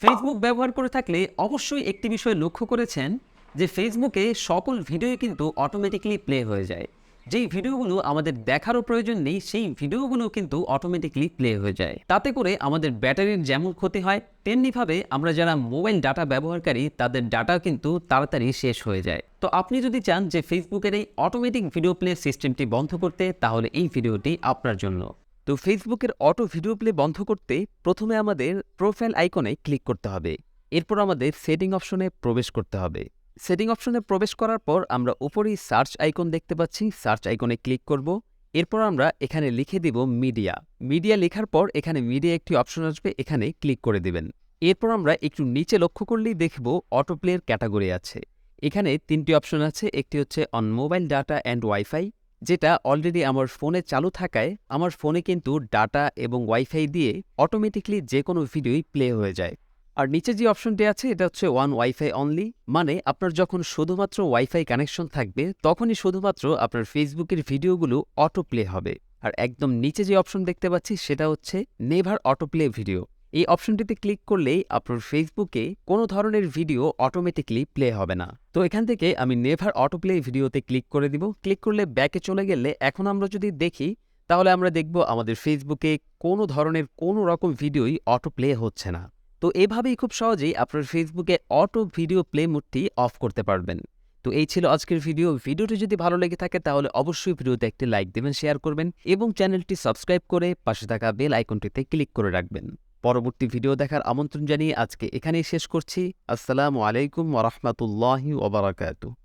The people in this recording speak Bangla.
ফেসবুক ব্যবহার করে থাকলে অবশ্যই একটি বিষয় লক্ষ্য করেছেন যে ফেসবুকে সকল ভিডিও কিন্তু অটোমেটিক্যালি প্লে হয়ে যায়। যেই ভিডিওগুলো আমাদের দেখারও প্রয়োজন নেই সেই ভিডিওগুলো কিন্তু অটোমেটিক্যালি প্লে হয়ে যায়। তাতে করে আমাদের ব্যাটারির যেমন ক্ষতি হয় তেমনিভাবে আমরা যারা মোবাইল ডাটা ব্যবহারকারী তাদের ডাটা কিন্তু তাড়াতাড়ি শেষ হয়ে যায়। তো আপনি যদি চান যে ফেসবুকের এই অটোমেটিক ভিডিও প্লে সিস্টেমটি বন্ধ করতে, তাহলে এই ভিডিওটি আপনার জন্য। তো ফেসবুকের অটো ভিডিও প্লে বন্ধ করতে প্রথমে আমাদের প্রোফাইল আইকনে ক্লিক করতে হবে। এরপর আমাদের সেটিং অপশনে প্রবেশ করতে হবে। সেটিং অপশনে প্রবেশ করার পর আমরা উপরেই সার্চ আইকন দেখতে পাচ্ছি, সার্চ আইকনে ক্লিক করব। এরপর আমরা এখানে লিখে দিব মিডিয়া। মিডিয়া লেখার পর এখানে মিডিয়া একটি অপশন আসবে, এখানে ক্লিক করে দিবেন। এরপর আমরা একটু নিচে লক্ষ্য করলেই দেখব অটোপ্লের ক্যাটাগরি আছে। এখানে তিনটি অপশন আছে, একটি হচ্ছে on mobile data and wifi, যেটা অলরেডি আমার ফোনে চালু থাকায় আমার ফোনে কিন্তু ডাটা এবং ওয়াইফাই দিয়ে অটোমেটিকলি যে কোনো ভিডিওই প্লে হয়ে যায়। আর নিচে যে অপশনটি আছে এটা হচ্ছে ওয়ান ওয়াইফাই অনলি, মানে আপনার যখন শুধুমাত্র ওয়াইফাই কানেকশন থাকবে তখনই শুধুমাত্র আপনার ফেসবুকের ভিডিওগুলো অটো প্লে হবে। আর একদম নিচে যে অপশন দেখতে পাচ্ছি সেটা হচ্ছে নেভার অটো প্লে ভিডিও। এই অপশনটিতে ক্লিক করলেই আপনার ফেসবুকে কোনো ধরনের ভিডিও অটোমেটিকলি প্লে হবে না। তো এখান থেকে আমি নেভার অটো প্লে ভিডিওতে ক্লিক করে দিব। ক্লিক করলে ব্যাকে চলে গেলে এখন আমরা যদি দেখি তাহলে আমরা দেখব আমাদের ফেসবুকে কোনো ধরনের কোনো রকম ভিডিওই অটো প্লে হচ্ছে না। তো এভাবেই খুব সহজেই আপনার ফেসবুকে অটো ভিডিও প্লে মোডটি অফ করতে পারবেন। তো এই ছিল আজকের ভিডিও। ভিডিওটি যদি ভালো লেগে থাকে তাহলে অবশ্যই ভিডিওতে একটি লাইক দেবেন, শেয়ার করবেন এবং চ্যানেলটি সাবস্ক্রাইব করে পাশে থাকা বেল আইকনটিতে ক্লিক করে রাখবেন। পরবর্তী ভিডিও দেখার আমন্ত্রণ জানিয়ে আজকে এখানেই শেষ করছি। আসসালামু আলাইকুম ওয়া রাহমাতুল্লাহি ওয়া বারাকাতুহু।